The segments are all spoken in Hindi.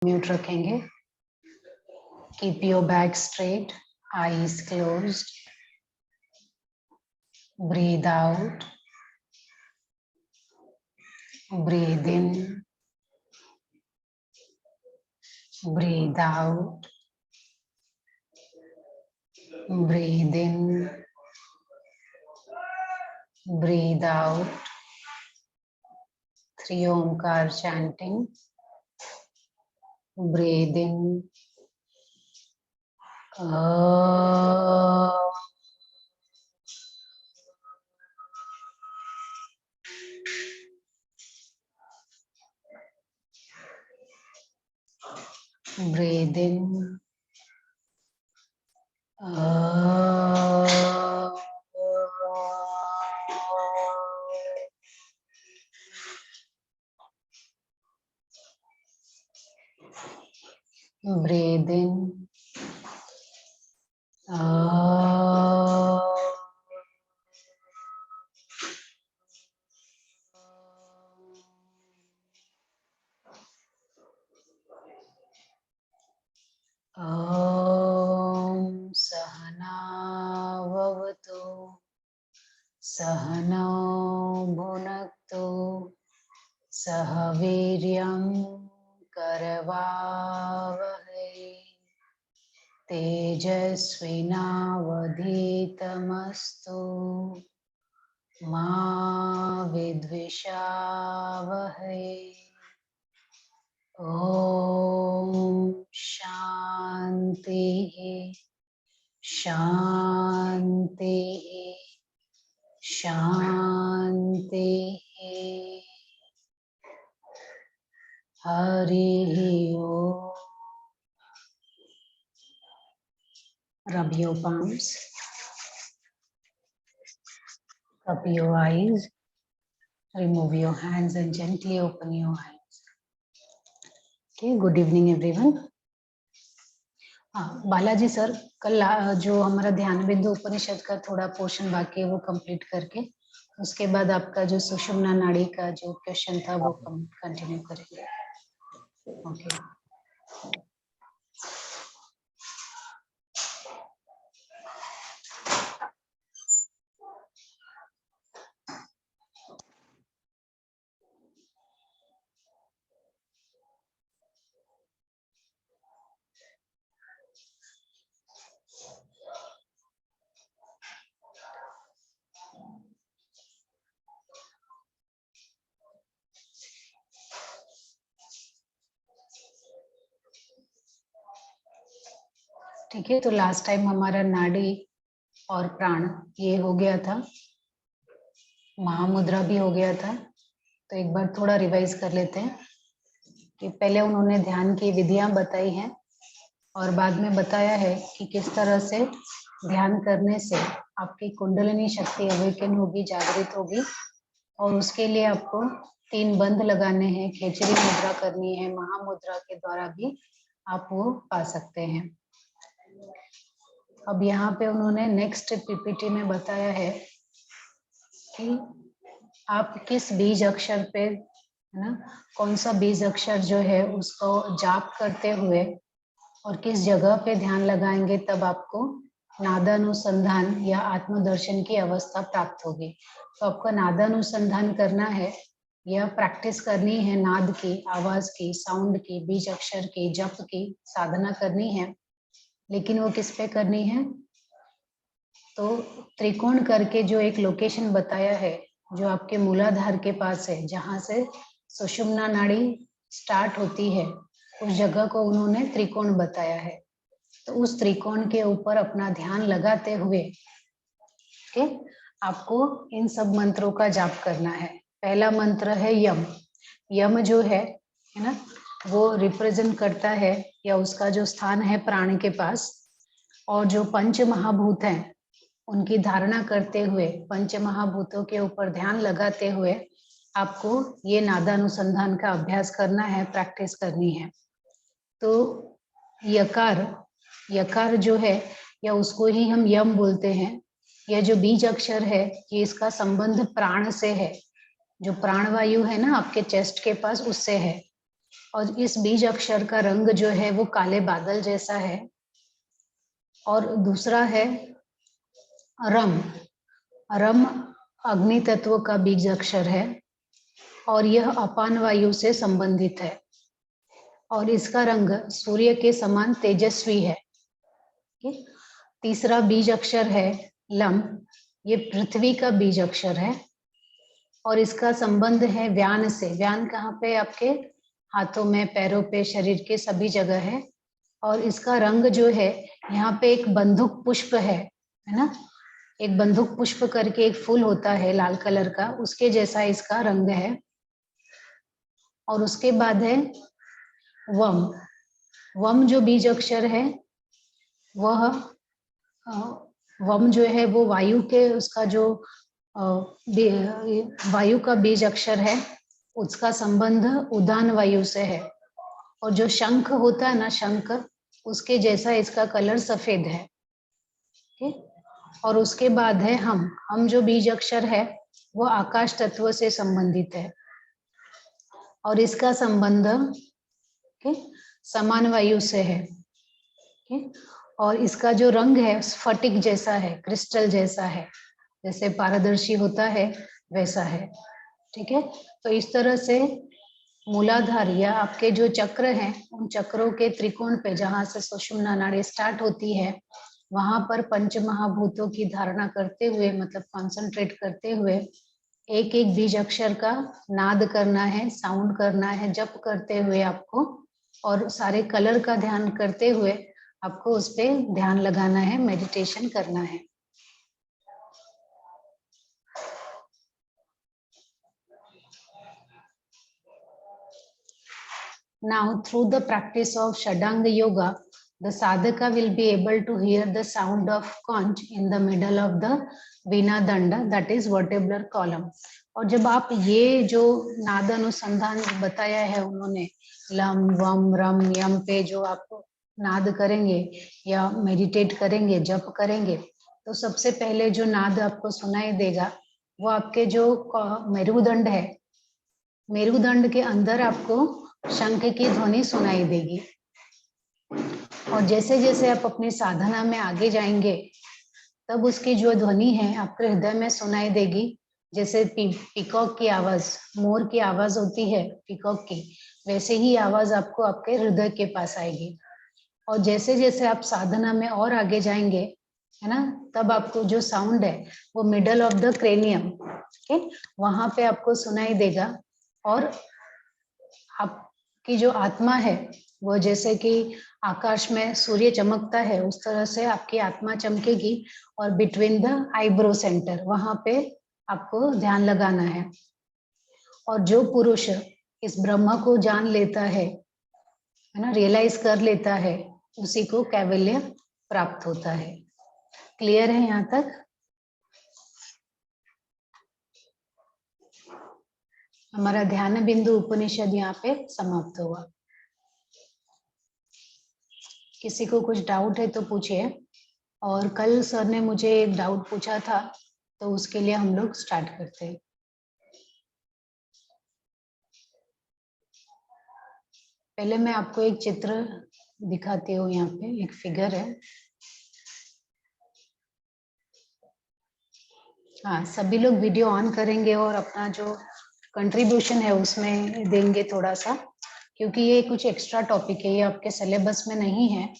म्यूट रखेंगे. Keep your back straight, eyes closed. Breathe out, breathe in, breathe out, breathe in, breathe out. 3 Omkar chanting. Breathe in. Breathe in. Breathe in. Om Sahana Vavatu Sahana Bhunaktu Sahaviryam Karavavahai Tejasvinavadhitamastu Ma Vidvishavahai. Om Shanti Shanti Shanti. Hari Om. Rub your palms, cup your eyes, remove your hands and gently open your eyes. Okay, good evening everyone. Balaji sir, कल जो हमारा ध्यान बिंदु उपनिषद का थोड़ा पोर्शन बाकी है वो कंप्लीट करके उसके बाद आपका जो सुषुम्ना नाड़ी का जो क्वेश्चन था वो कंटिन्यू करेंगे. ओके. ठीक है, तो लास्ट टाइम हमारा नाड़ी और प्राण ये हो गया था, महामुद्रा भी हो गया था. तो एक बार थोड़ा रिवाइज कर लेते हैं कि पहले उन्होंने ध्यान की विधियां बताई हैं और बाद में बताया है कि किस तरह से ध्यान करने से आपकी कुंडलिनी शक्ति अवेकन होगी, जागृत होगी. और उसके लिए आपको 3 बंध लगाने हैं, खेचरी मुद्रा करनी है, महामुद्रा के द्वारा भी आप वो पा सकते हैं. अब यहाँ पे उन्होंने नेक्स्ट पीपीटी में बताया है कि आप किस बीज अक्षर पे, है ना, कौन सा बीज अक्षर जो है उसको जाप करते हुए और किस जगह पे ध्यान लगाएंगे तब आपको नादानुसंधान या आत्मदर्शन की अवस्था प्राप्त होगी. तो आपको नादानुसंधान करना है या प्रैक्टिस करनी है, नाद की, आवाज की, साउंड की, बीज अक्षर की, जप की साधना करनी है. लेकिन वो किस पे करनी है? तो त्रिकोण करके जो एक लोकेशन बताया है जो आपके मूलाधार के पास है, जहां से सुषुम्ना नाड़ी स्टार्ट होती है, उस जगह को उन्होंने त्रिकोण बताया है. तो उस त्रिकोण के ऊपर अपना ध्यान लगाते हुए आपको इन सब मंत्रों का जाप करना है. पहला मंत्र है यम. यम जो है ना, वो रिप्रेजेंट करता है या उसका जो स्थान है प्राण के पास. और जो पंच महाभूत हैं उनकी धारणा करते हुए, पंच महाभूतों के ऊपर ध्यान लगाते हुए आपको ये नादानुसंधान का अभ्यास करना है, प्रैक्टिस करनी है. तो यकार जो है या उसको ही हम यम बोलते हैं, यह जो बीज अक्षर है ये इसका संबंध प्राण से है. जो प्राणवायु है ना आपके चेस्ट के पास, उससे है. और इस बीज अक्षर का रंग जो है वो काले बादल जैसा है। और दूसरा है रम। रम अग्नि तत्व का बीज अक्षर है और यह अपान वायु से संबंधित है और इसका रंग सूर्य के समान तेजस्वी है। तीसरा बीज अक्षर है लम, ये पृथ्वी का बीज अक्षर है और इसका संबंध है व्यान से। व्यान कहाँ पे? आपके हाथों में, पैरों पे, शरीर के सभी जगह है। और इसका रंग जो है, यहाँ पे एक बंदूक पुष्प है ना, एक बंदूक पुष्प करके एक फूल होता है लाल कलर का, उसके जैसा इसका रंग है। और उसके बाद है वम। वम जो बीज अक्षर है वह वम जो है वो वायु के, उसका जो वायु का बीज अक्षर है, उसका संबंध उदान वायु से है। और जो शंख होता है ना, शंख, उसके जैसा इसका कलर सफेद है। और उसके बाद है हम जो बीज अक्षर है वो आकाश तत्व से संबंधित है और इसका संबंध समान वायु से है। और इसका जो रंग है स्फटिक जैसा है, क्रिस्टल जैसा है, जैसे पारदर्शी होता है वैसा है। ठीक है, तो इस तरह से मूलाधार या आपके जो चक्र हैं, उन चक्रों के त्रिकोण पे जहां से सुषुम्ना नाड़ी स्टार्ट होती है, वहां पर पंच महाभूतों की धारणा करते हुए, मतलब कॉन्सेंट्रेट करते हुए, एक एक बीज अक्षर का नाद करना है, साउंड करना है, जप करते हुए आपको, और सारे कलर का ध्यान करते हुए आपको उस पे ध्यान लगाना है, मेडिटेशन करना है। Now, through the practice of Shadanga Yoga, the sadhaka will be able to hear the sound of conch in the middle of the Vina Danda, that is vertebral column. और जब आप ये जो नाद अनुसंधान बताया है उन्होंने, लम वम रम यम पे जो आप नाद करेंगे या मेडिटेट करेंगे, जप करेंगे, तो सबसे पहले जो नाद आपको सुनाई देगा वो आपके जो मेरुदंड है, मेरुदंड के अंदर आपको शंख की ध्वनि सुनाई देगी। और जैसे जैसे आप अपनी साधना में आगे जाएंगे, तब उसकी जो ध्वनि है आपके हृदय में सुनाई देगी। जैसे पीकॉक की आवाज, मोर की आवाज होती है पीकॉक की, वैसे ही आवाज आपको आपके हृदय के पास आएगी। और जैसे जैसे आप साधना में और आगे जाएंगे, है ना, तब आपको जो साउंड है वो मिडल ऑफ द क्रेनियम, वहां पे आपको सुनाई देगा। और आपकी जो आत्मा है वो जैसे कि आकाश में सूर्य चमकता है, उस तरह से आपकी आत्मा चमकेगी। और बिटवीन द आईब्रो सेंटर, वहां पे आपको ध्यान लगाना है। और जो पुरुष इस ब्रह्म को जान लेता है ना, रियलाइज कर लेता है, उसी को कैवल्य प्राप्त होता है। क्लियर है यहाँ तक? हमारा ध्यान बिंदु उपनिषद यहाँ पे समाप्त हुआ। किसी को कुछ डाउट है तो पूछिए। और कल सर ने मुझे एक डाउट पूछा था, तो उसके लिए हम लोग स्टार्ट करते हैं। पहले मैं आपको एक चित्र दिखाती हूँ। यहाँ पे एक फिगर है। हाँ, सभी लोग वीडियो ऑन करेंगे और अपना जो कंट्रीब्यूशन है उसमें देंगे थोड़ा सा, क्योंकि ये कुछ एक्स्ट्रा टॉपिक है, ये आपके सिलेबस में नहीं है,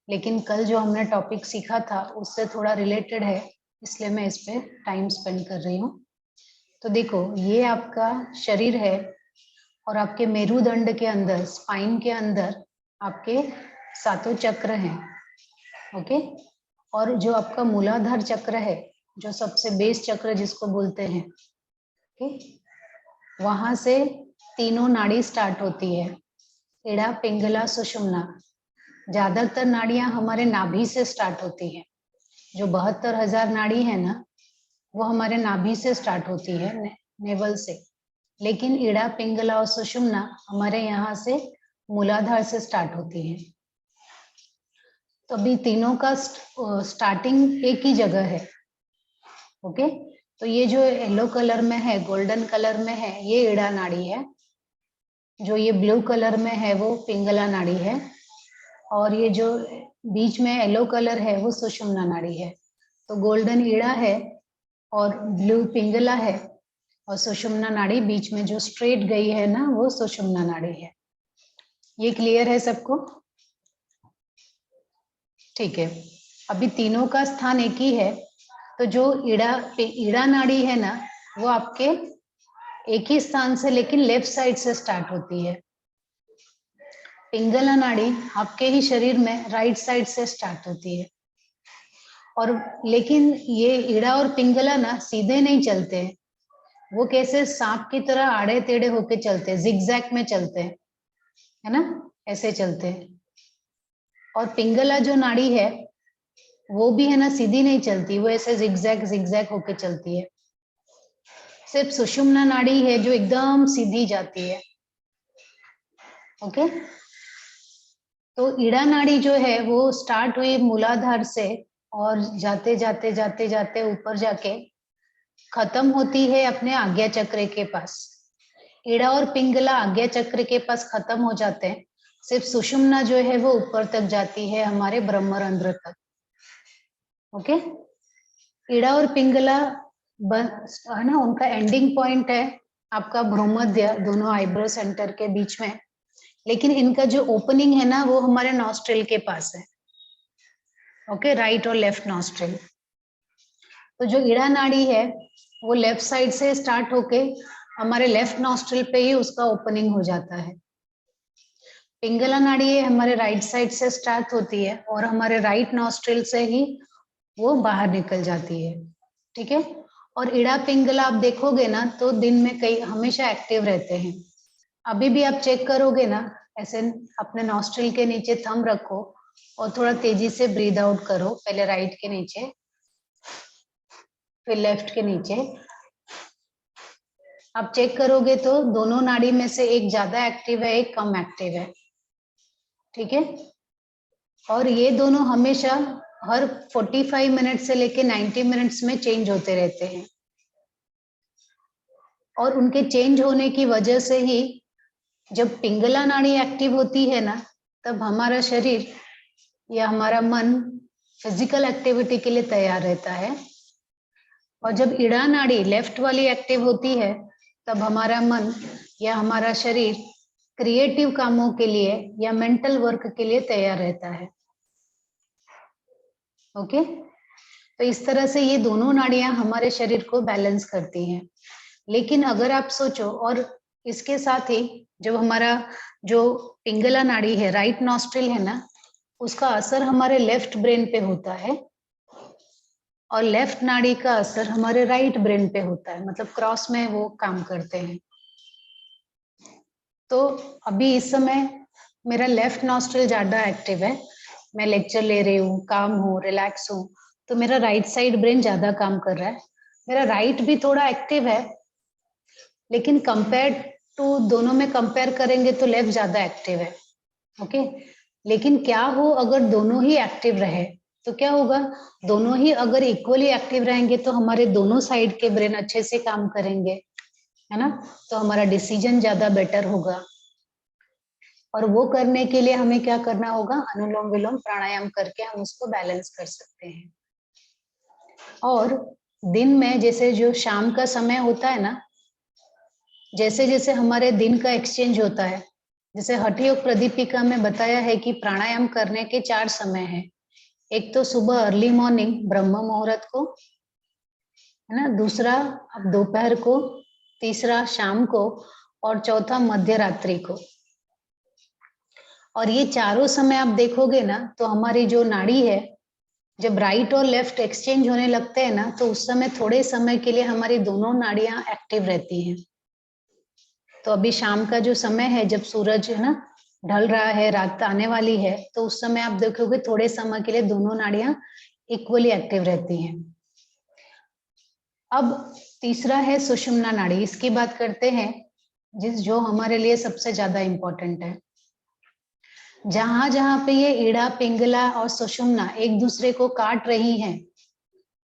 लेकिन कल जो हमने टॉपिक सीखा था उससे थोड़ा रिलेटेड है, इसलिए मैं इस पे टाइम स्पेंड कर रही हूँ। तो देखो, ये आपका शरीर है और आपके मेरुदंड के अंदर, स्पाइन के अंदर आपके 7 चक्र हैं। ओके, और जो आपका मूलाधार चक्र है, जो सबसे बेस चक्र जिसको बोलते हैं, ओके, वहां से 3 नाड़ी स्टार्ट होती है, इड़ा पिंगला सुषुम्ना। ज्यादातर नाड़ियां हमारे नाभि से स्टार्ट होती है। जो 72,000 नाड़ी है ना, वो हमारे नाभि से स्टार्ट होती है, नेवल से। लेकिन इड़ा पिंगला और सुषुम्ना हमारे यहाँ से मूलाधार से स्टार्ट होती है। तो अभी तीनों का स्टार्टिंग एक ही जगह है। ओके, तो ये जो येलो कलर में है, गोल्डन कलर में है, ये इड़ा नाड़ी है। जो ये ब्लू कलर में है वो पिंगला नाड़ी है, और ये जो बीच में येलो कलर है वो सुषुम्ना नाड़ी है। तो गोल्डन ईड़ा है और ब्लू पिंगला है, और सुषुम्ना नाड़ी बीच में जो स्ट्रेट गई है ना वो सुषुम्ना नाड़ी है। ये क्लियर है सबको? ठीक है। अभी तीनों का स्थान एक ही है, तो जो ईड़ा नाड़ी है ना वो आपके एक ही स्थान से लेकिन लेफ्ट साइड से स्टार्ट होती है। पिंगला नाड़ी आपके ही शरीर में राइट साइड से स्टार्ट होती है। और लेकिन ये ईड़ा और पिंगला ना सीधे नहीं चलते हैं, वो कैसे सांप की तरह आड़े टेढ़े होके चलते हैं, जिगजैग में चलते हैं, है ना, ऐसे चलते हैं। और पिंगला जो नाड़ी है वो भी है ना सीधी नहीं चलती, वो ऐसे जिगजैग जिगजैग होके चलती है। सिर्फ सुषुम्ना नाड़ी है जो एकदम सीधी जाती है। ओके, तो ईड़ा नाड़ी जो है वो स्टार्ट हुई मूलाधार से और जाते जाते जाते जाते ऊपर जाके खत्म होती है अपने आज्ञा चक्र के पास। ईड़ा और पिंगला आज्ञा चक्र के पास खत्म हो जाते हैं, सिर्फ सुषुम्ना जो है वो ऊपर तक जाती है, हमारे ब्रह्मरंध्र तक। ओके, ईड़ा और पिंगला है ना, उनका एंडिंग पॉइंट है आपका भ्रूमध्य, दोनों आईब्रो सेंटर के बीच में, लेकिन इनका जो ओपनिंग है ना वो हमारे नॉस्ट्रिल के पास है। ओके, राइट और लेफ्ट नॉस्ट्रिल। तो जो ईड़ा नाड़ी है वो लेफ्ट साइड से स्टार्ट होके हमारे लेफ्ट नॉस्ट्रिल पे ही उसका ओपनिंग हो जाता है। पिंगला नाड़ी है हमारे राइट साइड से स्टार्ट होती है और हमारे राइट नॉस्ट्रिल से ही वो बाहर निकल जाती है। ठीक है, और ईड़ा पिंगला आप देखोगे ना तो दिन में कई हमेशा एक्टिव रहते हैं। अभी भी आप चेक करोगे ना, ऐसे अपने नॉस्ट्रिल के नीचे थंब रखो और थोड़ा तेजी से ब्रीद आउट करो, पहले राइट के नीचे फिर लेफ्ट के नीचे। आप चेक करोगे तो दोनों नाड़ी में से एक ज्यादा एक्टिव है, एक कम एक्टिव है। ठीक है, और ये दोनों हमेशा हर 45 मिनट से लेके 90 मिनट्स में चेंज होते रहते हैं, और उनके चेंज होने की वजह से ही जब पिंगला नाड़ी एक्टिव होती है ना तब हमारा शरीर या हमारा मन फिजिकल एक्टिविटी के लिए तैयार रहता है, और जब ईड़ा नाड़ी लेफ्ट वाली एक्टिव होती है तब हमारा मन या हमारा शरीर क्रिएटिव कामों के लिए या मेंटल वर्क के लिए तैयार रहता है। ओके, तो इस तरह से ये दोनों नाड़ियां हमारे शरीर को बैलेंस करती हैं। लेकिन अगर आप सोचो, और इसके साथ ही जब हमारा जो पिंगला नाड़ी है राइट नॉस्ट्रिल है ना, उसका असर हमारे लेफ्ट ब्रेन पे होता है, और लेफ्ट नाड़ी का असर हमारे राइट ब्रेन पे होता है, मतलब क्रॉस में वो काम करते हैं। तो अभी इस समय मेरा लेफ्ट नॉस्ट्रिल ज्यादा एक्टिव है, मैं लेक्चर ले रही हूँ, काम हूँ, रिलैक्स हूँ, तो मेरा राइट साइड ब्रेन ज्यादा काम कर रहा है। मेरा राइट भी थोड़ा एक्टिव है, लेकिन कंपेयर टू दोनों में कंपेयर करेंगे तो लेफ्ट ज्यादा एक्टिव है। ओके, लेकिन क्या हो अगर दोनों ही एक्टिव रहे तो क्या होगा, दोनों ही अगर इक्वली एक्टिव रहेंगे तो हमारे दोनों साइड के ब्रेन अच्छे से काम करेंगे, है ना, तो हमारा डिसीजन ज्यादा बेटर होगा। और वो करने के लिए हमें क्या करना होगा, अनुलोम विलोम प्राणायाम करके हम उसको बैलेंस कर सकते हैं। और दिन में जैसे जो शाम का समय होता है ना, जैसे जैसे हमारे दिन का एक्सचेंज होता है, जैसे हठ योग प्रदीपिका में बताया है कि प्राणायाम करने के 4 समय हैं। एक तो सुबह अर्ली मॉर्निंग ब्रह्म मुहूर्त को, है ना, दूसरा अब दोपहर को, तीसरा शाम को, और चौथा मध्य रात्रि को। और ये चारों समय आप देखोगे ना तो हमारी जो नाड़ी है, जब राइट और लेफ्ट एक्सचेंज होने लगते हैं ना तो उस समय थोड़े समय के लिए हमारी दोनों नाड़ियां एक्टिव रहती हैं। तो अभी शाम का जो समय है जब सूरज है ना ढल रहा है, रात आने वाली है, तो उस समय आप देखोगे थोड़े समय के लिए दोनों नाड़ियां इक्वली एक्टिव रहती हैं। अब तीसरा है सुषुम्ना नाड़ी, इसकी बात करते हैं, जो हमारे लिए सबसे ज्यादा इंपॉर्टेंट है। जहां जहां पे ये ईड़ा पिंगला और सुषुम्ना एक दूसरे को काट रही हैं,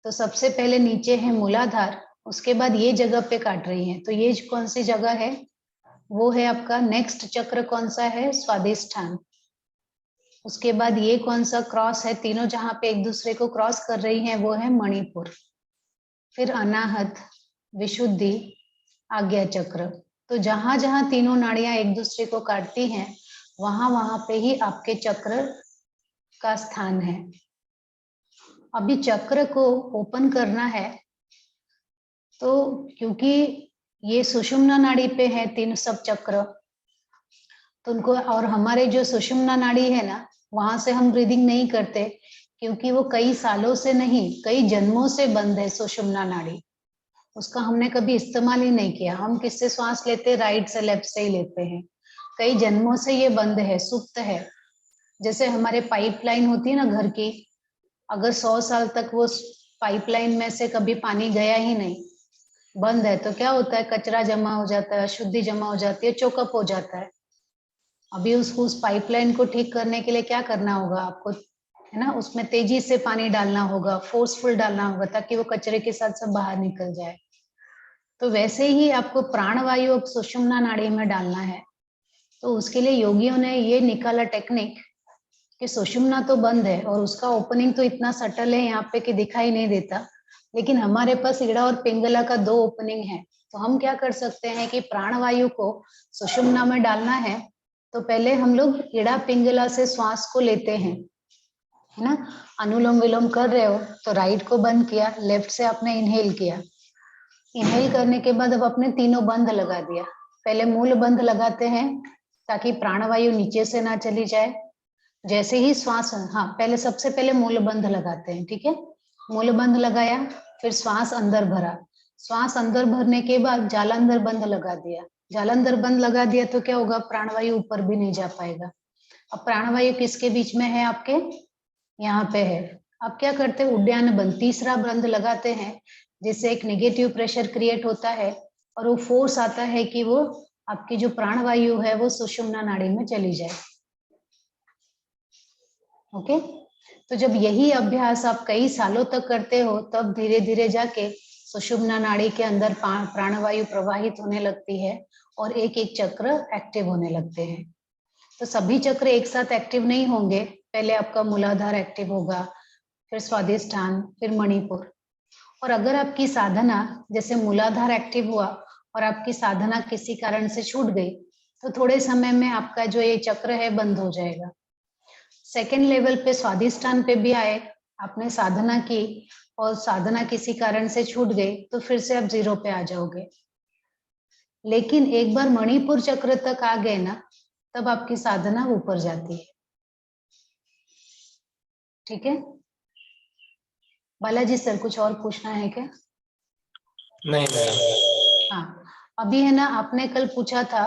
तो सबसे पहले नीचे है मूलाधार, उसके बाद ये जगह पे काट रही हैं, तो ये कौन सी जगह है, वो है आपका नेक्स्ट चक्र कौन सा है, स्वादिष्ठान। उसके बाद ये कौन सा क्रॉस है, तीनों जहां पे एक दूसरे को क्रॉस कर रही हैं वो है मणिपुर। फिर अनाहत, विशुद्धि, आज्ञा चक्र। तो जहां जहां तीनों नाड़ियां एक दूसरे को काटती हैं वहां वहां पे ही आपके चक्र का स्थान है। अभी चक्र को ओपन करना है, तो क्योंकि ये सुषुम्ना नाड़ी पे है तीन सब चक्र, तो उनको, और हमारे जो सुषुम्ना नाड़ी है ना वहां से हम ब्रीदिंग नहीं करते, क्योंकि वो कई सालों से नहीं कई जन्मों से बंद है सुषुम्ना नाड़ी। उसका हमने कभी इस्तेमाल ही नहीं किया। हम किससे श्वास लेते, राइट से लेफ्ट से ही लेते हैं। कई जन्मों से ये बंद है, सुप्त है। जैसे हमारे पाइपलाइन होती है ना घर की, अगर 100 साल तक वो पाइपलाइन में से कभी पानी गया ही नहीं, बंद है, तो क्या होता है, कचरा जमा हो जाता है, अशुद्धि जमा हो जाती है, चोकअप हो जाता है। अभी उस पाइपलाइन को ठीक करने के लिए क्या करना होगा आपको, है ना, उसमें तेजी से पानी डालना होगा, फोर्सफुल डालना होगा, ताकि वो कचरे के साथ सब बाहर निकल जाए। तो वैसे ही आपको प्राणवायु अब सुषुम्ना नाड़ी में डालना है। तो उसके लिए योगियों ने ये निकाला टेक्निक कि सुषुम्ना तो बंद है और उसका ओपनिंग तो इतना सटल है यहाँ पे कि दिखाई नहीं देता, लेकिन हमारे पास ईड़ा और पिंगला का 2 ओपनिंग है। तो हम क्या कर सकते हैं कि प्राणवायु को सुषुम्ना में डालना है, तो पहले हम लोग ईड़ा पिंगला से श्वास को लेते हैं, है ना। अनुलोम विलोम कर रहे हो तो राइट को बंद किया, लेफ्ट से आपने इनहेल किया। इनहेल करने के बाद अब अपने तीनों बंद लगा दिया। पहले मूल बंद लगाते हैं ताकि प्राणवायु नीचे से ना चली जाए। जैसे ही श्वास, हाँ पहले सबसे पहले मूल बंद लगाते हैं, ठीक है। मूल बंद लगाया, फिर श्वास अंदर भरा, श्वास अंदर भरने के बाद जालंधर बंद लगा दिया। जालंधर बंद लगा दिया तो क्या होगा, प्राणवायु ऊपर भी नहीं जा पाएगा। अब प्राणवायु किसके बीच में है, आपके यहाँ पे है। अब क्या करते हैं, उड्डयन बंद, तीसरा बंद लगाते हैं, जिससे एक नेगेटिव प्रेशर क्रिएट होता है और वो फोर्स आता है कि वो आपकी जो प्राणवायु है वो सुषुम्ना नाड़ी में चली जाए। ओके, तो जब यही अभ्यास आप कई सालों तक करते हो, तब धीरे धीरे जाके सुषुम्ना नाड़ी के अंदर प्राणवायु प्रवाहित होने लगती है और एक एक चक्र एक्टिव होने लगते हैं। तो सभी चक्र एक साथ एक्टिव नहीं होंगे, पहले आपका मूलाधार एक्टिव होगा, फिर स्वादिष्ठान, फिर मणिपुर। और अगर आपकी साधना, जैसे मूलाधार एक्टिव हुआ और आपकी साधना किसी कारण से छूट गई, तो थोड़े समय में आपका जो ये चक्र है बंद हो जाएगा। सेकेंड लेवल पे स्वादिष्ठान पे भी आए, आपने साधना की और साधना किसी कारण से छूट गई, तो फिर से आप 0 पे आ जाओगे। लेकिन एक बार मणिपुर चक्र तक आ गए ना, तब आपकी साधना ऊपर जाती है। ठीक है बालाजी सर, कुछ और पूछना है क्या? नहीं मैडम। हाँ, अभी है ना, आपने कल पूछा था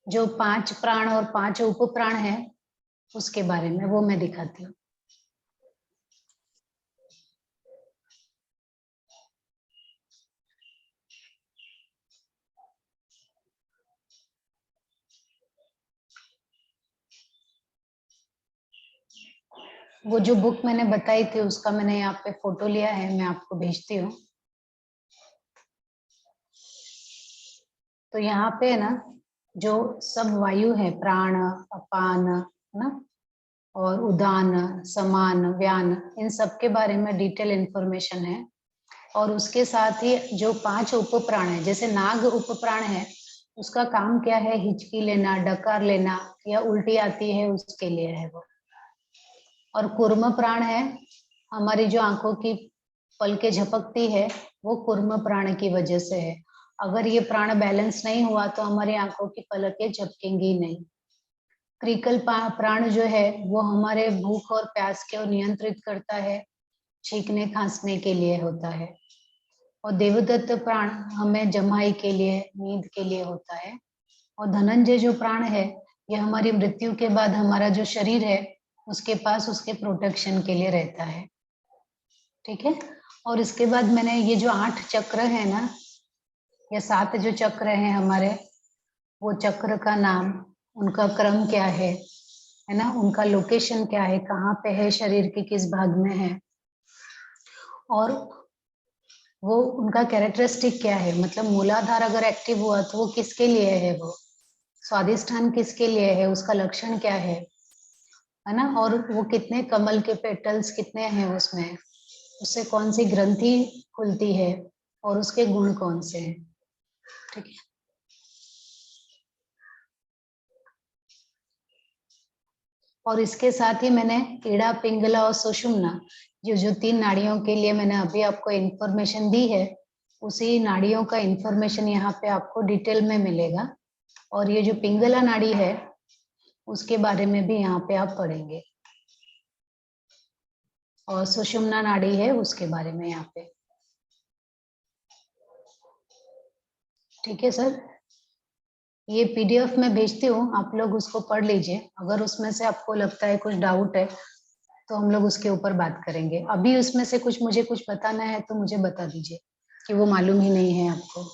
जो 5 प्राण और 5 उप प्राण है उसके बारे में, वो मैं दिखाती हूँ। वो जो बुक मैंने बताई थी उसका मैंने यहाँ पे फोटो लिया है, मैं आपको भेजती हूँ। तो यहाँ पे है ना, जो सब वायु है, प्राण, अपान, है ना, और उदान, समान, व्यान, इन सब के बारे में डिटेल इंफॉर्मेशन है। और उसके साथ ही जो 5 उप प्राण है, जैसे नाग उप प्राण है, उसका काम क्या है, हिचकी लेना, डकार लेना या उल्टी आती है उसके लिए है वो। और कूर्म प्राण है, हमारी जो आंखों की पलकें झपकती है वो कूर्म प्राण की वजह से है। अगर ये प्राण बैलेंस नहीं हुआ तो हमारी आंखों की पलकें झपकेंगी नहीं। क्रिकल प्राण जो है वो हमारे भूख और प्यास को नियंत्रित करता है, छींकने खांसने के लिए होता है। और देवदत्त प्राण हमें जमाई के लिए, नींद के लिए होता है। और धनंजय जो प्राण है, ये हमारी मृत्यु के बाद हमारा जो शरीर है उसके पास उसके प्रोटेक्शन के लिए रहता है। ठीक है, और इसके बाद मैंने ये जो 8 चक्र है ना, या 7 जो चक्र हैं हमारे, वो चक्र का नाम, उनका क्रम क्या है ना, उनका लोकेशन क्या है, कहाँ पे है, शरीर के किस भाग में है, और वो उनका कैरेक्टरिस्टिक क्या है, मतलब मूलाधार अगर एक्टिव हुआ तो वो किसके लिए है, वो स्वादिष्ठान किसके लिए है, उसका लक्षण क्या है ना, और वो कितने कमल के पेटल्स कितने हैं उसमें, उससे कौन सी ग्रंथि खुलती है और उसके गुण कौन से हैं। ठीक है, और इसके साथ ही मैंने ईड़ा, पिंगला और सुषुम्ना, जो 3 नाड़ियों के लिए मैंने अभी आपको इंफॉर्मेशन दी है, उसी नाड़ियों का इंफॉर्मेशन यहाँ पे आपको डिटेल में मिलेगा। और ये जो पिंगला नाड़ी है उसके बारे में भी यहाँ पे आप पढ़ेंगे, और सुषुम्ना नाड़ी है उसके बारे में यहाँ पे। ठीक है सर, ये पीडीएफ में भेजती हूँ, आप लोग उसको पढ़ लीजिए। अगर उसमें से आपको लगता है कुछ डाउट है तो हम लोग उसके ऊपर बात करेंगे। अभी उसमें से मुझे कुछ बताना है तो मुझे बता दीजिए कि वो मालूम ही नहीं है आपको।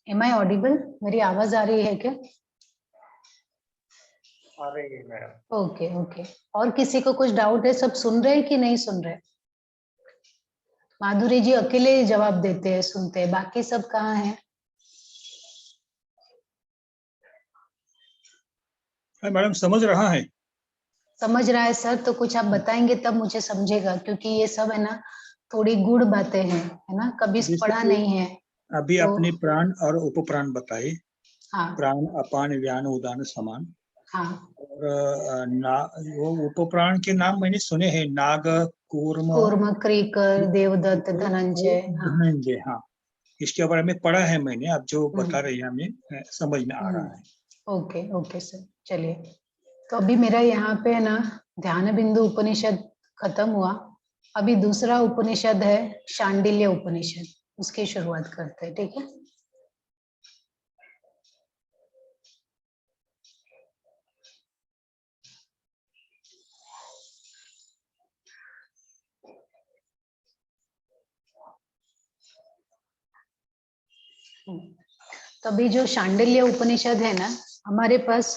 एम आई ऑडिबल, मेरी आवाज आ रही है क्या? आ रही है मैडम। ओके ओके, और किसी को कुछ डाउट है? सब सुन रहे हैं कि नहीं सुन रहे? माधुरी जी अकेले जवाब देते हैं, सुनते हैं, बाकी सब कहाँ हैं? मैडम समझ रहा है। समझ रहा है सर, तो कुछ आप बताएंगे तब मुझे समझेगा, क्योंकि ये सब है ना थोड़ी गूढ़ बातें हैं, है ना, कभी जैसे पढ़ा कि नहीं है। अभी तो अपने प्राण और उपप्राण बताए, हाँ प्राण, अपान, व्यान, उदान, समान। हाँ और वो उपप्राण के नाम मैंने सुने हैं, नाग, कूर्म, कूर्म, क्रीकर, देवदत्त, धनंजय। और हाँ धनंजय। हाँ, इसके बारे में पढ़ा है मैंने। अब जो बता हम्म रही है हमें समझ में आ रहा है। ओके ओके सर, चलिए। तो अभी मेरा यहाँ पे है ना ध्यान बिंदु उपनिषद खत्म हुआ। अभी दूसरा उपनिषद है शांडिल्य उपनिषद, उसकी शुरुआत करते हैं। ठीक है, तो अभी जो शांडिल्य उपनिषद है ना, हमारे पास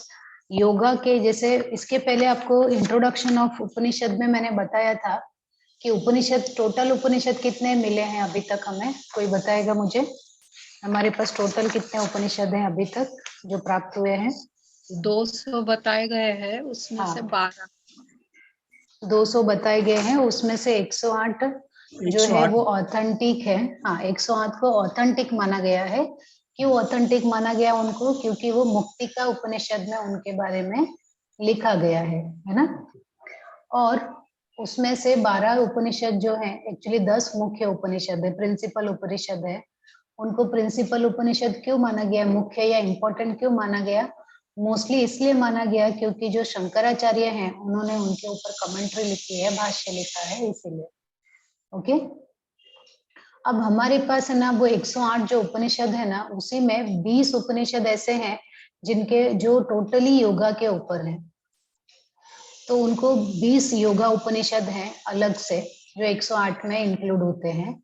योगा के, जैसे इसके पहले आपको इंट्रोडक्शन ऑफ उपनिषद में मैंने बताया था कि उपनिषद, टोटल उपनिषद कितने मिले हैं अभी तक हमें, कोई बताएगा मुझे? हमारे पास टोटल कितने उपनिषद हैं अभी तक जो प्राप्त हुए हैं? 200 बताए गए हैं, उसमें से 12। 200 बताए गए हैं, उसमें से 108 जो है 108। वो ऑथेंटिक है। हाँ, 108 को ऑथेंटिक माना गया है। क्यों ऑथेंटिक माना गया उनको? क्योंकि वो मुक्तिका उपनिषद में उनके बारे में लिखा गया है ना। और उसमें से 12 उपनिषद जो है, एक्चुअली 10 मुख्य उपनिषद है, प्रिंसिपल उपनिषद है। उनको प्रिंसिपल उपनिषद क्यों माना गया, मुख्य या इम्पोर्टेंट क्यों माना गया? मोस्टली इसलिए माना गया क्योंकि जो शंकराचार्य हैं उन्होंने उनके ऊपर कमेंट्री लिखी है, भाष्य लिखा है, इसीलिए। ओके, अब हमारे पास है ना वो 108 जो उपनिषद है ना, उसी में 20 उपनिषद ऐसे हैं जिनके जो टोटली योगा के ऊपर है। तो उनको 20 योगा उपनिषद हैं अलग से, जो 108 में इंक्लूड होते हैं।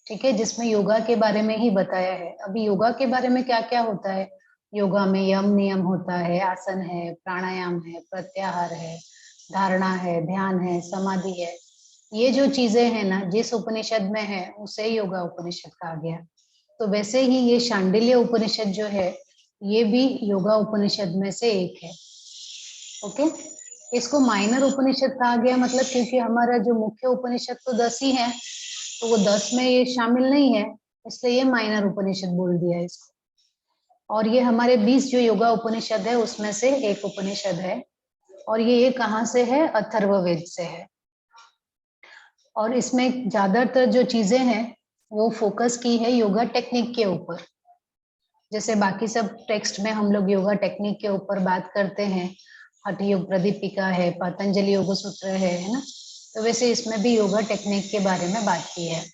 ठीक है, जिसमें योगा के बारे में ही बताया है। अभी योगा के बारे में क्या क्या होता है? योगा में यम नियम होता है, आसन है, प्राणायाम है, प्रत्याहार है, धारणा है, ध्यान है, समाधि है। ये जो चीजें हैं ना, जिस उपनिषद में है उसे योगा उपनिषद कहा गया। तो वैसे ही ये शांडिल्य उपनिषद जो है, ये भी योगा उपनिषद में से एक है। ओके, इसको माइनर उपनिषद कहा गया, मतलब क्योंकि हमारा जो मुख्य उपनिषद तो 10 ही है, तो वो 10 में ये शामिल नहीं है, इसलिए ये माइनर उपनिषद बोल दिया इसको। और ये हमारे 20 जो योगा उपनिषद है उसमें से एक उपनिषद है। और ये कहाँ से है? अथर्ववेद से है। और इसमें ज्यादातर जो चीजें हैं वो फोकस की है योगा टेक्निक के ऊपर। जैसे बाकी सब टेक्स्ट में हम लोग योगा टेक्निक के ऊपर बात करते हैं, हठ योग प्रदीपिका है, पतंजलि योग सूत्र है ना, तो वैसे इसमें भी योगा टेक्निक के बारे में बात की है।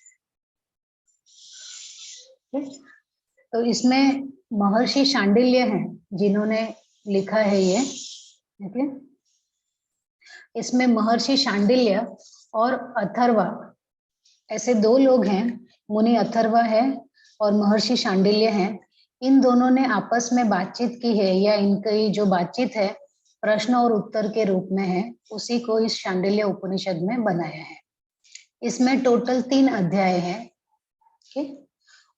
तो इसमें महर्षि शांडिल्य हैं जिन्होंने लिखा है ये। ठीक है, इसमें महर्षि शांडिल्य और अथर्वा ऐसे 2 लोग हैं, मुनि अथर्वा है और महर्षि शांडिल्य हैं। इन दोनों ने आपस में बातचीत की है या इनकी जो बातचीत है प्रश्न और उत्तर के रूप में है, उसी को इस शांडिल्य उपनिषद में बनाया है। इसमें टोटल 3 अध्याय है। ठीक,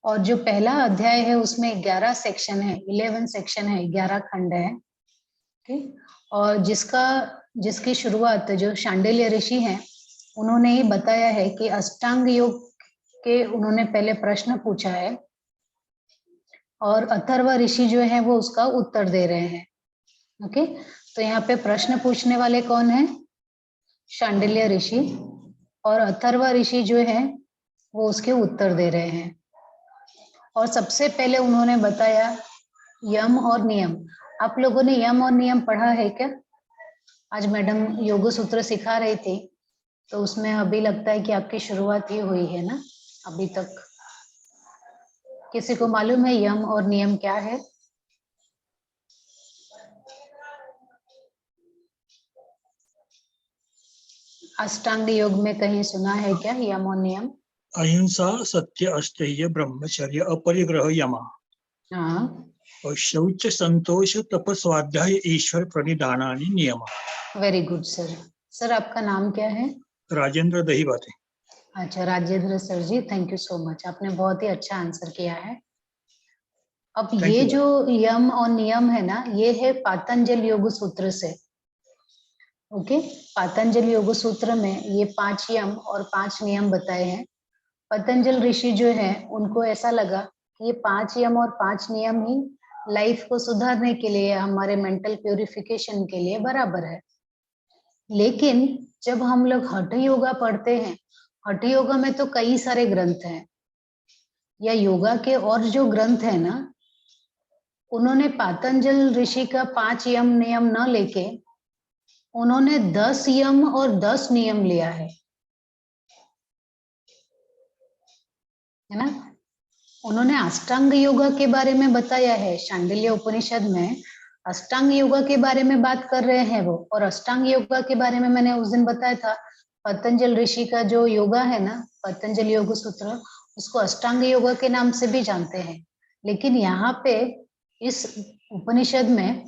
और जो पहला अध्याय है उसमें 11 सेक्शन है, 11 सेक्शन है, 11 खंड है। ठीक, और जिसकी शुरुआत जो शांडिल्य ऋषि हैं उन्होंने ही बताया है कि अष्टांग योग के उन्होंने पहले प्रश्न पूछा है और अथर्व ऋषि जो है वो उसका उत्तर दे रहे हैं। ओके, तो यहाँ पे प्रश्न पूछने वाले कौन है? शांडिल्य ऋषि, और अथर्व ऋषि जो है वो उसके उत्तर दे रहे हैं। और सबसे पहले उन्होंने बताया यम और नियम। आप लोगों ने यम और नियम पढ़ा है क्या? आज मैडम योग सूत्र सिखा रही थी, तो उसमें अभी लगता है कि आपकी शुरुआत ही हुई है ना अभी तक। किसी को मालूम है यम और नियम क्या है? अष्टांग योग में कहीं सुना है क्या यम और नियम? अहिंसा, सत्य, अस्थेय, ब्रह्मचर्य, अपरिग्रह, यमा। हाँ, और शौच, संतोष, तप, स्वाध्याय, ईश्वर प्रणिधानानि नियम। Very good sir. सर आपका नाम क्या है? राजेंद्र दहीबाते। अच्छा Rajendra sir ji, thank you so much, आपने बहुत ही अच्छा आंसर किया है। अब Thank ये you, जो यम और नियम है ना, ये है पातंजल योग सूत्र से। ओके, पातंजल योग सूत्र में ये 5 यम और 5 नियम बताए हैं। पतंजल ऋषि जो है उनको ऐसा लगा कि ये 5 यम और 5 नियम ही लाइफ को सुधारने के लिए, हमारे मेंटल प्यूरिफिकेशन के लिए बराबर है। लेकिन जब हम लोग हठ योगा पढ़ते हैं, हठ योगा में तो कई सारे ग्रंथ हैं, या योगा के और जो ग्रंथ है ना, उन्होंने पातंजल ऋषि का 5 यम नियम न लेके उन्होंने 10 यम और 10 नियम लिया है ना। उन्होंने अष्टांग योगा के बारे में बताया है, शांडिल्य उपनिषद में अष्टांग योगा के बारे में बात कर रहे हैं वो। और अष्टांग योगा के बारे में मैंने उस दिन बताया था, पतंजल ऋषि का जो योगा है ना, पतंजल योग सूत्र, उसको अष्टांग योगा के नाम से भी जानते हैं। लेकिन यहाँ पे इस उपनिषद में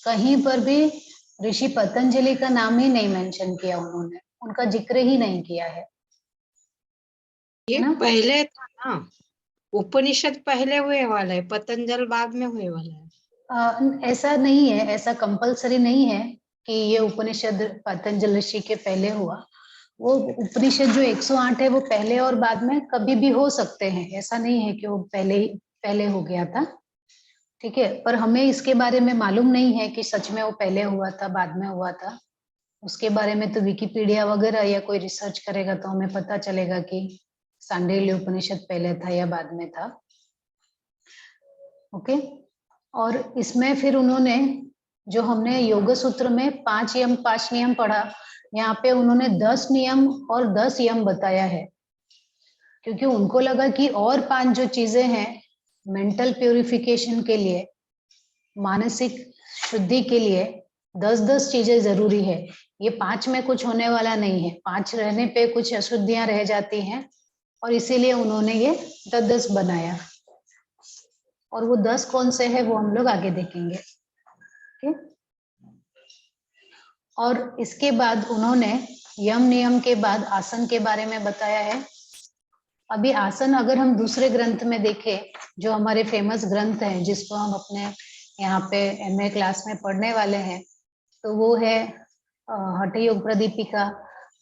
कहीं पर भी ऋषि पतंजलि का नाम ही नहीं मेंशन किया, उन्होंने उनका जिक्र ही नहीं किया है ये ना? पहले था ना, उपनिषद पहले हुए वाला है, पतंजल बाद में हुए वाला है। ऐसा नहीं है, ऐसा कंपलसरी नहीं है कि ये उपनिषद पतंजल ऋषि के पहले हुआ। वो उपनिषद जो 108 है वो पहले और बाद में कभी भी हो सकते हैं, ऐसा नहीं है कि वो पहले हो गया था। ठीक है, पर हमें इसके बारे में मालूम नहीं है कि सच में वो पहले हुआ था बाद में हुआ था। उसके बारे में तो विकिपीडिया वगैरह या कोई रिसर्च करेगा तो हमें पता चलेगा कि शांडिल्य उपनिषद पहले था या बाद में था। ओके, और इसमें फिर उन्होंने जो हमने योग सूत्र में 5 यम 5 नियम पढ़ा, यहाँ पे उन्होंने 10 नियम और 10 यम बताया है, क्योंकि उनको लगा कि और 5 जो चीजें हैं मेंटल प्यूरिफिकेशन के लिए, मानसिक शुद्धि के लिए 10-10 चीजें जरूरी है। ये 5 में कुछ होने वाला नहीं है, 5 रहने पे कुछ अशुद्धियां रह जाती हैं, और इसीलिए उन्होंने ये 10-10 बनाया। और वो 10 कौन से है वो हम लोग आगे देखेंगे। ठीक, और इसके बाद उन्होंने यम नियम के बाद आसन के बारे में बताया है। अभी आसन अगर हम दूसरे ग्रंथ में देखें, जो हमारे फेमस ग्रंथ हैं जिसको हम अपने यहाँ पे MA क्लास में पढ़ने वाले हैं, तो वो है हठ योग प्रदीपिका,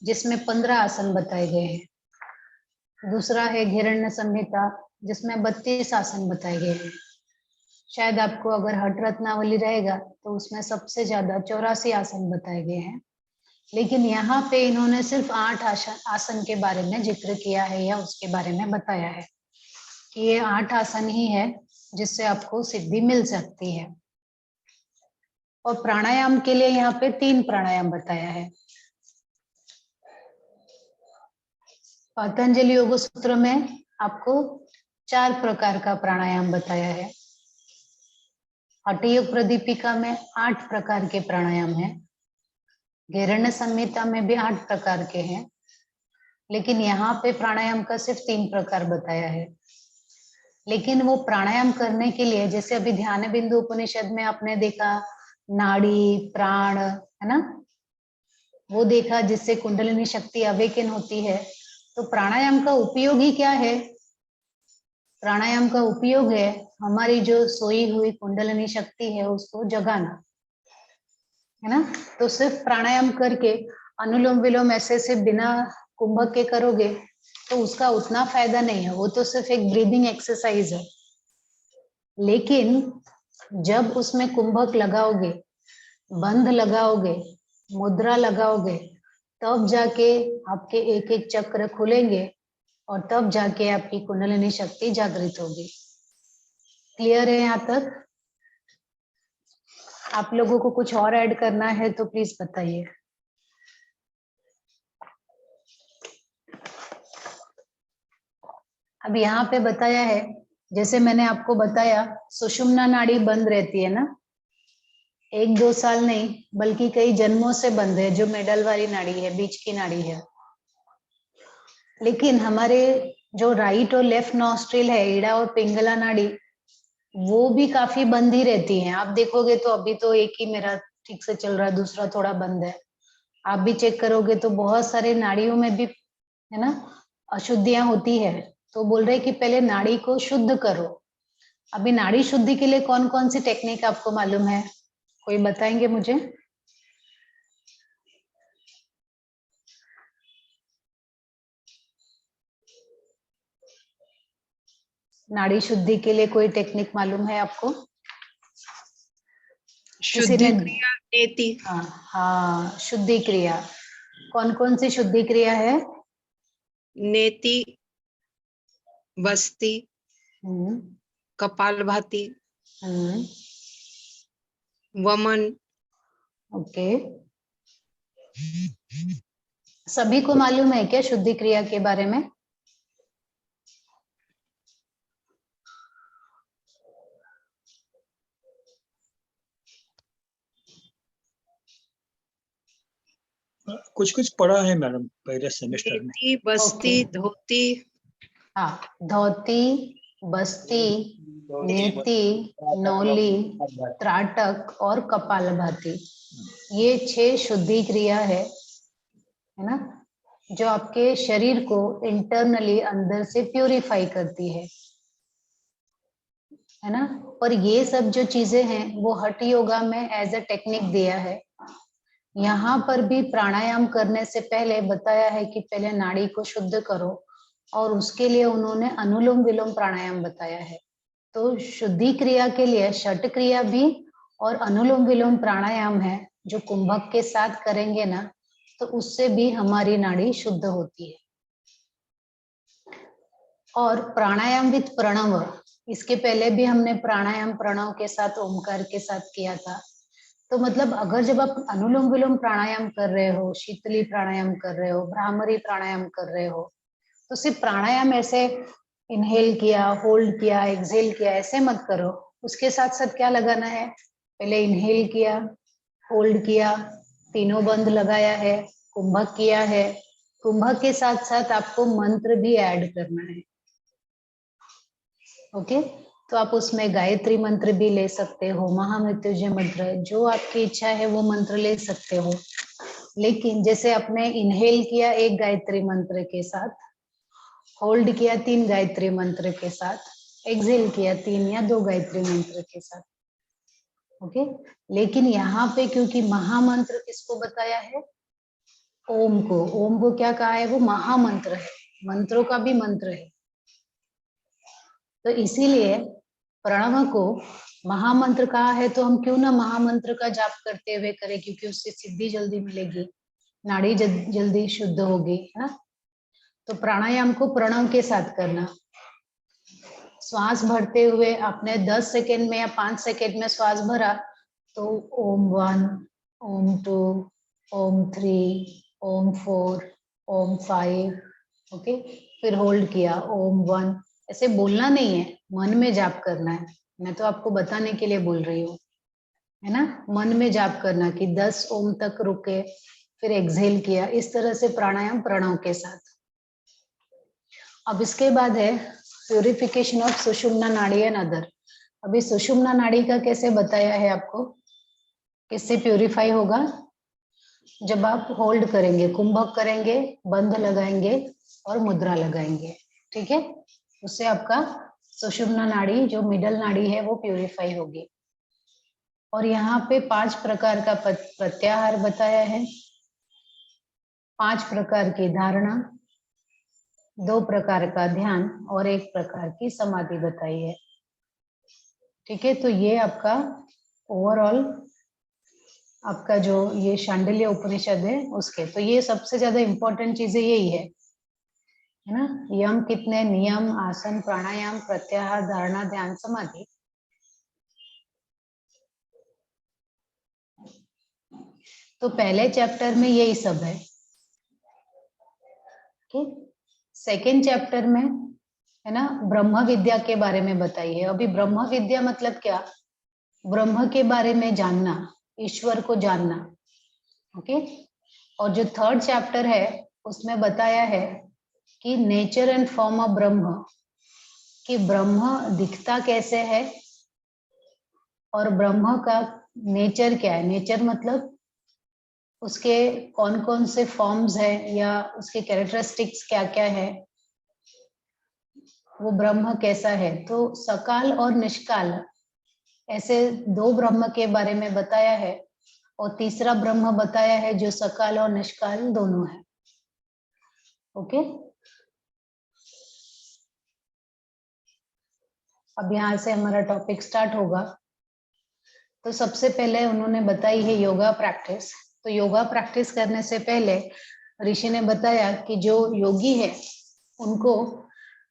जिसमें 15 आसन बताए गए हैं। दूसरा है घिरण्य संहिता, जिसमें 32 आसन बताए गए हैं। शायद आपको अगर हठ रत्नावली रहेगा तो उसमें सबसे ज्यादा 84 आसन बताए गए हैं। लेकिन यहाँ पे इन्होंने सिर्फ 8 आसन के बारे में जिक्र किया है, या उसके बारे में बताया है कि ये 8 आसन ही है जिससे आपको सिद्धि मिल सकती है। और प्राणायाम के लिए यहाँ पे 3 प्राणायाम बताया है। पतंजलि योग सूत्र में आपको 4 प्रकार का प्राणायाम बताया है। हठ योग प्रदीपिका में 8 प्रकार के प्राणायाम हैं। घिरण्य संहिता में भी 8 प्रकार के हैं, लेकिन यहाँ पे प्राणायाम का सिर्फ 3 प्रकार बताया है। लेकिन वो प्राणायाम करने के लिए, जैसे अभी ध्यान बिंदु उपनिषद में आपने देखा नाड़ी प्राण, है ना, वो देखा जिससे कुंडलिनी शक्ति अवेकन होती है। तो प्राणायाम का उपयोग ही क्या है? प्राणायाम का उपयोग है हमारी जो सोई हुई कुंडलिनी शक्ति है उसको जगाना, है ना। तो सिर्फ प्राणायाम करके अनुलोम विलोम ऐसे से बिना कुंभक के करोगे तो उसका उतना फायदा नहीं है, वो तो सिर्फ एक ब्रीदिंग एक्सरसाइज है। लेकिन जब उसमें कुंभक लगाओगे, बंध लगाओगे, मुद्रा लगाओगे, तब जाके आपके एक एक चक्र खुलेंगे और तब जाके आपकी कुंडलिनी शक्ति जागृत होगी। क्लियर है यहाँ तक? आप लोगों को कुछ और ऐड करना है तो प्लीज बताइए। अब यहाँ पे बताया है, जैसे मैंने आपको बताया सुषुम्ना नाड़ी बंद रहती है ना, 1-2 साल नहीं बल्कि कई जन्मों से बंद है, जो मेडल वाली नाड़ी है, बीच की नाड़ी है। लेकिन हमारे जो राइट और लेफ्ट नॉस्ट्रिल है, ईड़ा और पिंगला नाड़ी, वो भी काफी बंद ही रहती हैं। आप देखोगे तो अभी तो एक ही मेरा ठीक से चल रहा है, दूसरा थोड़ा बंद है। आप भी चेक करोगे तो बहुत सारे नाड़ियों में भी, है ना, अशुद्धियां होती है। तो बोल रहे कि पहले नाड़ी को शुद्ध करो। अभी नाड़ी शुद्धि के लिए कौन कौन सी टेक्निक आपको मालूम है? कोई बताएंगे मुझे? नाड़ी शुद्धि के लिए कोई टेक्निक मालूम है आपको? शुद्धि क्रिया नेति। हाँ हाँ, शुद्धि क्रिया। कौन कौन सी शुद्धि क्रिया है? नेति, बस्ती, कपालभाति, वमन। ओके, सभी को मालूम है क्या शुद्धि क्रिया के बारे में? कुछ कुछ पढ़ा है मैडम पहले सेमेस्टर में। नेति, बस्ती, धोती। हाँ, धोती, बस्ती, नेति, नौली, त्राटक और कपालभाति, ये 6 शुद्धि क्रिया है ना, जो आपके शरीर को इंटरनली अंदर से प्यूरिफाई करती है ना। और ये सब जो चीजें हैं वो हठ योगा में एज अ टेक्निक दिया है। यहाँ पर भी प्राणायाम करने से पहले बताया है कि पहले नाड़ी को शुद्ध करो, और उसके लिए उन्होंने अनुलोम विलोम प्राणायाम बताया है। तो शुद्धि क्रिया के लिए षट क्रिया भी और अनुलोम विलोम प्राणायाम है, जो कुंभक के साथ करेंगे ना, तो उससे भी हमारी नाड़ी शुद्ध होती है। और प्राणायाम विद प्रणव, इसके पहले भी हमने प्राणायाम प्रणव के साथ, ओमकार के साथ किया था। तो मतलब अगर जब आप अनुलोम विलोम प्राणायाम कर रहे हो, शीतली प्राणायाम कर रहे हो, भ्रामरी प्राणायाम कर रहे हो, तो सिर्फ प्राणायाम ऐसे इनहेल किया, होल्ड किया, एक्सहेल किया, ऐसे मत करो। उसके साथ साथ क्या लगाना है? पहले इनहेल किया, होल्ड किया, तीनों बंद लगाया है, कुंभक किया है। कुंभक के साथ साथ आपको मंत्र भी ऐड करना है। ओके, तो आप उसमें गायत्री मंत्र भी ले सकते हो, महामृत्युंजय मंत्र, जो आपकी इच्छा है वो मंत्र ले सकते हो। लेकिन जैसे आपने इनहेल किया 1 गायत्री मंत्र के साथ, होल्ड किया 3 गायत्री मंत्र के साथ, एक्सहेल किया 3 या 2 गायत्री मंत्र के साथ। ओके, लेकिन यहाँ पे क्योंकि महामंत्र किसको बताया है? ओम को। ओम को क्या कहा है? वो महामंत्र है, मंत्रों का भी मंत्र है। तो इसीलिए प्रणव को महामंत्र कहा है। तो हम क्यों ना महामंत्र का जाप करते हुए करें, क्योंकि उससे सिद्धि जल्दी मिलेगी, नाड़ी जल्दी शुद्ध होगी, है ना। तो प्राणायाम को प्रणव के साथ करना। श्वास भरते हुए आपने 10 सेकेंड में या 5 सेकेंड में श्वास भरा, तो ओम 1, ओम 2, ओम 3, ओम 4, ओम 5, ओके, फिर होल्ड किया, ओम 1। ऐसे बोलना नहीं है, मन में जाप करना है। मैं तो आपको बताने के लिए बोल रही हूँ, है ना। मन में जाप करना कि 10 ओम तक रुके, फिर एक्सहेल किया। इस तरह से प्राणायाम प्रणव के साथ। अब इसके बाद है प्यूरिफिकेशन ऑफ सुषुम्ना नाड़ी एंड अदर। अभी सुषुम्ना नाड़ी का कैसे बताया है आपको, किससे प्यूरिफाई होगा, जब आप होल्ड करेंगे, कुंभक करेंगे, बंध लगाएंगे और मुद्रा लगाएंगे, ठीक है, उससे आपका सुषुम्ना नाड़ी जो मिडल नाड़ी है वो प्यूरिफाई होगी। और यहाँ पे 5 प्रकार का प्रत्याहार बताया है, 5 प्रकार की धारणा, 2 प्रकार का ध्यान और 1 प्रकार की समाधि बताई है, ठीक है। तो ये आपका ओवरऑल आपका जो ये शांडिल्य उपनिषद है उसके, तो ये सबसे ज्यादा इंपॉर्टेंट चीजें यही है ना, यम कितने, नियम, आसन, प्राणायाम, प्रत्याहार, धारणा, ध्यान, समाधि। तो पहले चैप्टर में यही सब है, ठीक। सेकेंड चैप्टर में है ना ब्रह्म विद्या के बारे में बताइए। अभी ब्रह्म विद्या मतलब क्या, ब्रह्म के बारे में जानना, ईश्वर को जानना, ओके। और जो थर्ड चैप्टर है उसमें बताया है कि नेचर एंड फॉर्म ऑफ ब्रह्म, कि ब्रह्म दिखता कैसे है और ब्रह्म का नेचर क्या है। नेचर मतलब उसके कौन कौन से फॉर्म्स है या उसके कैरेक्टरिस्टिक्स क्या क्या है, वो ब्रह्म कैसा है। तो सकाल और निष्काल ऐसे 2 ब्रह्म के बारे में बताया है, और तीसरा ब्रह्म बताया है जो सकाल और निष्काल दोनों है, ओके। अब यहाँ से हमारा टॉपिक स्टार्ट होगा। तो सबसे पहले उन्होंने बताई है योगा प्रैक्टिस। तो योगा प्रैक्टिस करने से पहले ऋषि ने बताया कि जो योगी है उनको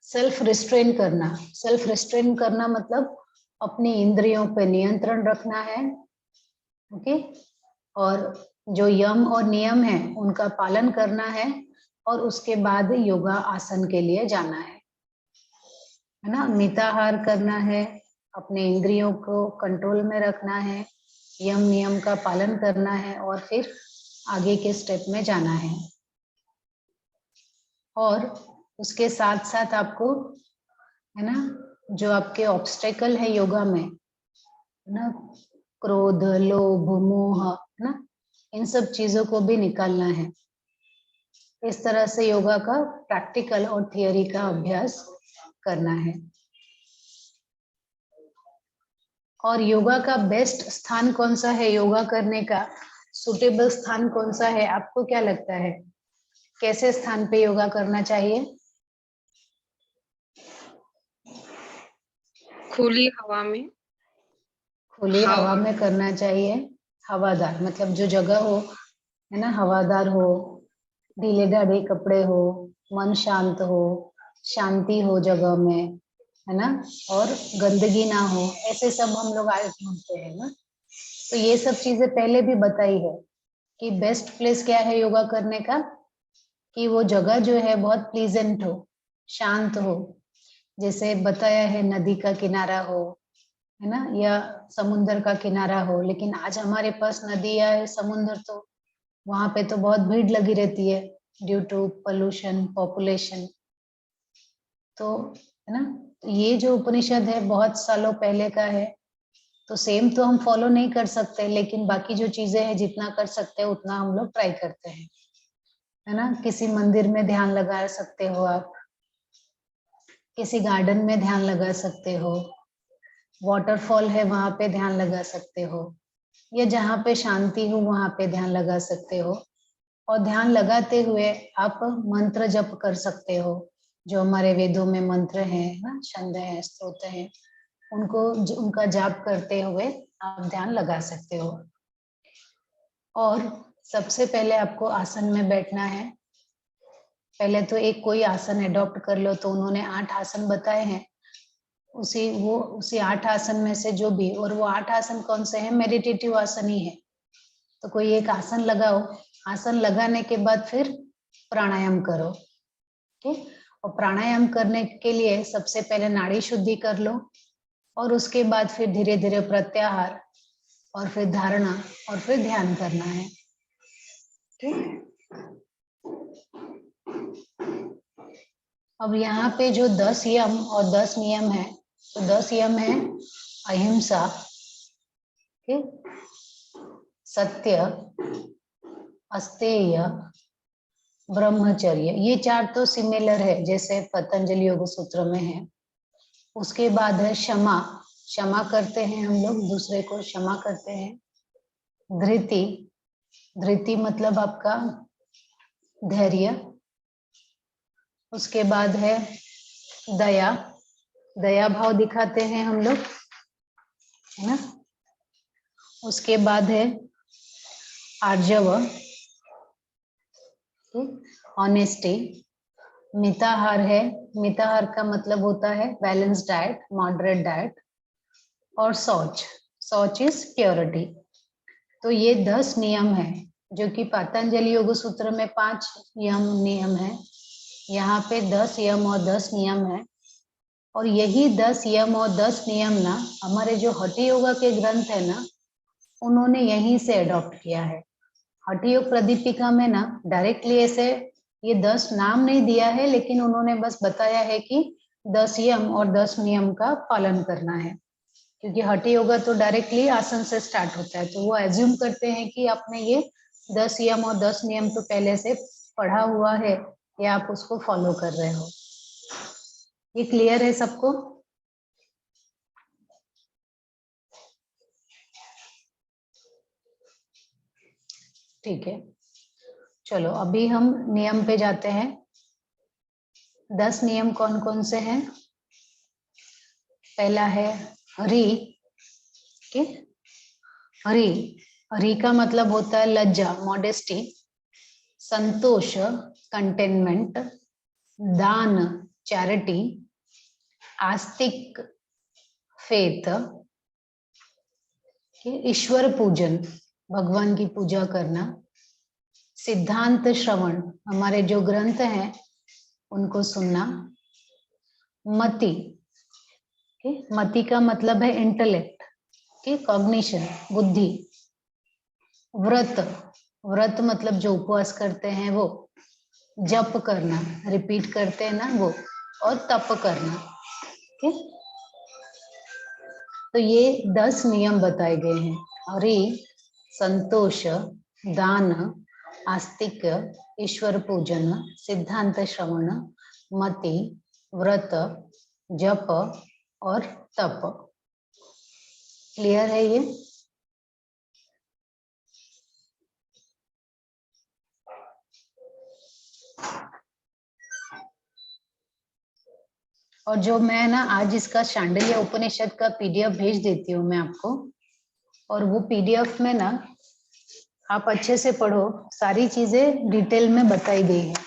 सेल्फ रिस्ट्रेन करना, सेल्फ रिस्ट्रेन करना मतलब अपनी इंद्रियों पे नियंत्रण रखना है, ओके। और जो यम और नियम है उनका पालन करना है, और उसके बाद योगा आसन के लिए जाना है ना। मिताहार करना है, अपने इंद्रियों को कंट्रोल में रखना है, यम नियम का पालन करना है, और फिर आगे के स्टेप में जाना है। और उसके साथ साथ आपको है ना जो आपके ऑब्स्टेकल है योगा में है ना, क्रोध, लोभ, मोह, है ना, इन सब चीजों को भी निकालना है। इस तरह से योगा का प्रैक्टिकल और थियोरी का अभ्यास करना है। और योगा का बेस्ट स्थान कौन सा है, योगा करने का सुटेबल स्थान कौन सा है, आपको क्या लगता है, कैसे स्थान पे योगा करना चाहिए? खुली हवा में। खुली हवा में करना चाहिए, हवादार मतलब जो जगह हो है ना, हवादार हो, ढीले ढाले कपड़े हो, मन शांत हो, शांति हो जगह में है ना, और गंदगी ना हो, ऐसे सब हम लोग आए ढूंढते हैं ना। तो ये सब चीजें पहले भी बताई है कि बेस्ट प्लेस क्या है योगा करने का, कि वो जगह जो है बहुत प्लीजेंट हो, शांत हो, जैसे बताया है नदी का किनारा हो है ना, या समुन्द्र का किनारा हो। लेकिन आज हमारे पास नदी या समुन्द्र तो वहां पे तो बहुत भीड़ लगी रहती है ड्यू टू पोल्यूशन, पॉपुलेशन। तो है ना, तो ये जो उपनिषद है बहुत सालों पहले का है, तो सेम तो हम फॉलो नहीं कर सकते, लेकिन बाकी जो चीजें हैं जितना कर सकते हैं उतना हम लोग ट्राई करते हैं, है ना। किसी मंदिर में ध्यान लगा सकते हो आप, किसी गार्डन में ध्यान लगा सकते हो, वाटरफॉल है वहां पे ध्यान लगा सकते हो, या जहाँ पे शांति हो वहां पे ध्यान लगा सकते हो। और ध्यान लगाते हुए आप मंत्र जप कर सकते हो, जो हमारे वेदों में मंत्र हैं ना, छंद है, स्तोत्र है, उनका जाप करते हुए आप ध्यान लगा सकते हो। और सबसे पहले आपको आसन में बैठना है। पहले तो एक कोई आसन एडॉप्ट कर लो। तो उन्होंने 8 आसन बताए हैं, उसी 8 आसन में से जो भी, और वो 8 आसन कौन से हैं, मेडिटेटिव आसन ही है। तो कोई एक आसन लगाओ, आसन लगाने के बाद फिर प्राणायाम करो, ठीक। और प्राणायाम करने के लिए सबसे पहले नाड़ी शुद्धि कर लो, और उसके बाद फिर धीरे धीरे प्रत्याहार, और फिर धारणा, और फिर ध्यान करना है, ठीक। अब यहाँ पे जो 10 यम और 10 नियम है, तो 10 यम है अहिंसा, सत्य, अस्तेय, ब्रह्मचर्य। ये 4 तो सिमिलर है जैसे पतंजलि योग सूत्र में है। उसके बाद है क्षमा, क्षमा करते हैं हम लोग, दूसरे को क्षमा करते हैं। धृति, धृति मतलब आपका धैर्य। उसके बाद है दया, दया भाव दिखाते हैं हम लोग, है ना। उसके बाद है आर्जव, ऑनेस्टी। मिताहार है, मिताहार का मतलब होता है बैलेंस डाइट, मॉडरेट डाइट। और शौच, शौच इज प्योरिटी। तो ये 10 नियम है जो कि पतंजलि योग सूत्र में 5 नियम है, यहाँ पे 10 यम और 10 नियम है। और यही 10 यम और 10 नियम ना हमारे जो हठि योगा के ग्रंथ है ना, उन्होंने यहीं से अडॉप्ट किया है। हठि योग प्रदीपिका में ना डायरेक्टली ऐसे ये 10 नाम नहीं दिया है, लेकिन उन्होंने बस बताया है कि 10 यम और 10 नियम का पालन करना है। क्योंकि हठि योगा तो डायरेक्टली आसन से स्टार्ट होता है, तो वो एज्यूम करते हैं कि आपने ये 10 यम और 10 नियम तो पहले से पढ़ा हुआ है या आप उसको फॉलो कर रहे हो। ये क्लियर है सबको? ठीक है, चलो अभी हम नियम पे जाते हैं। 10 नियम कौन कौन से हैं? पहला है हरि, हरि, हरि का मतलब होता है लज्जा, मॉडेस्टी। संतोष, कंटेनमेंट। दान, चैरिटी। आस्तिक, फेथ। ईश्वर पूजन, भगवान की पूजा करना। सिद्धांत श्रवण, हमारे जो ग्रंथ हैं उनको सुनना। मति, मति का मतलब है इंटेलेक्ट, कॉग्निशन, बुद्धि। व्रत, व्रत मतलब जो उपवास करते हैं वो। जप करना, रिपीट करते हैं ना वो। और तप करना, ठीक। तो ये 10 नियम बताए गए हैं। हरि, संतोष, दान, आस्तिक, ईश्वर पूजन, सिद्धांत श्रवण, मति, व्रत, जप और तप। क्लियर है ये? और जो मैं ना आज इसका शांडिल्य उपनिषद का पीडीएफ भेज देती हूँ मैं आपको, और वो पीडीएफ में ना आप अच्छे से पढ़ो, सारी चीजें डिटेल में बताई गई है।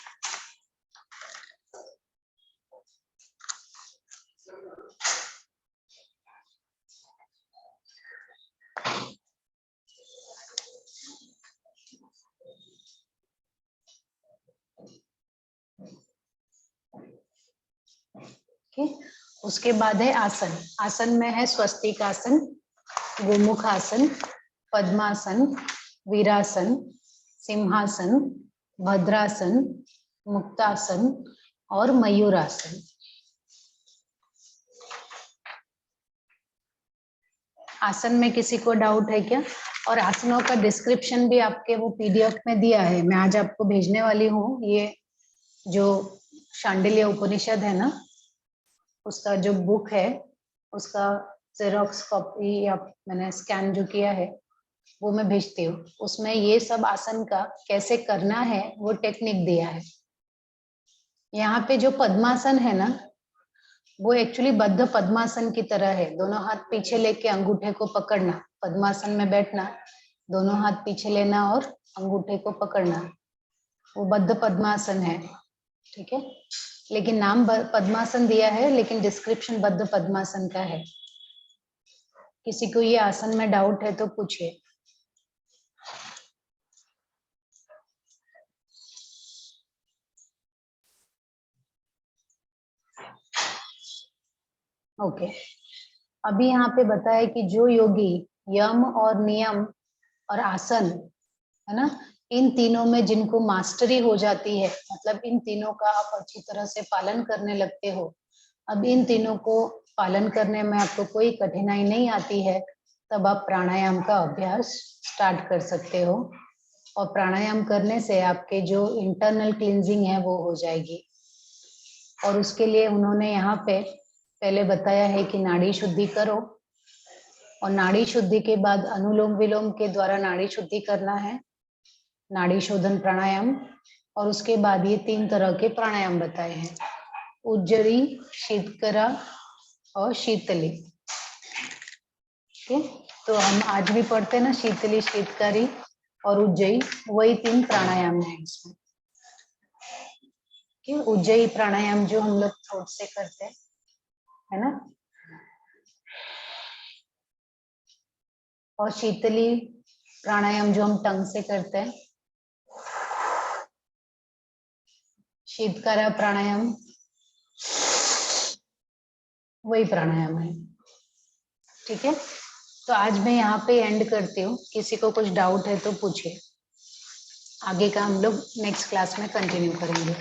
उसके बाद है आसन। आसन में है स्वस्तिक आसन, गोमुख आसन, पद्मासन, वीरासन, सिंहासन, भद्रासन, मुक्तासन और मयूरासन। आसन में किसी को डाउट है क्या? और आसनों का डिस्क्रिप्शन भी आपके वो पीडीएफ में दिया है, मैं आज आपको भेजने वाली हूँ। ये जो शांडिल्य उपनिषद है ना, उसका जो बुक है उसका जेरोक्स कॉपी या मैंने स्कैन जो किया है वो मैं भेजती हूँ। उसमें ये सब आसन का कैसे करना है वो टेक्निक दिया है। यहाँ पे जो पद्मासन है ना, वो एक्चुअली बद्ध पद्मासन की तरह है। दोनों हाथ पीछे लेके अंगूठे को पकड़ना, पद्मासन में बैठना, दोनों हाथ पीछे लेना और अंगूठे को पकड़ना, वो बद्ध पद्मासन है, ठीक है। लेकिन नाम पद्मासन दिया है, लेकिन डिस्क्रिप्शन बद्ध पद्मासन का है। किसी को ये आसन में डाउट है तो पूछिए। ओके, अभी यहाँ पे बताया कि जो योगी यम और नियम और आसन, है ना, इन तीनों में जिनको मास्टरी हो जाती है, मतलब इन तीनों का आप अच्छी तरह से पालन करने लगते हो, अब इन तीनों को पालन करने में आपको कोई कठिनाई नहीं आती है, तब आप प्राणायाम का अभ्यास स्टार्ट कर सकते हो। और प्राणायाम करने से आपके जो इंटरनल क्लींजिंग है वो हो जाएगी। और उसके लिए उन्होंने यहाँ पे पहले बताया है कि नाड़ी शुद्धि करो, और नाड़ी शुद्धि के बाद अनुलोम विलोम के द्वारा नाड़ी शुद्धि करना है, नाड़ी शोधन प्राणायाम। और उसके बाद ये 3 तरह के प्राणायाम बताए हैं, उज्जरी, शीतकरा और शीतली। ठीक, तो हम आज भी पढ़ते हैं ना, शीतली, शीतकारी और उज्जयी, वही 3 प्राणायाम है इसमें। उज्जयी प्राणायाम जो हम लोग थ्रोट से करते हैं, है ना, और शीतली प्राणायाम जो हम टंग से करते हैं, शीतकारा प्राणायाम वही प्राणायाम है। ठीक है, तो आज मैं यहाँ पे एंड करती हूँ। किसी को कुछ डाउट है तो पूछिए, आगे का हम लोग नेक्स्ट क्लास में कंटिन्यू करेंगे।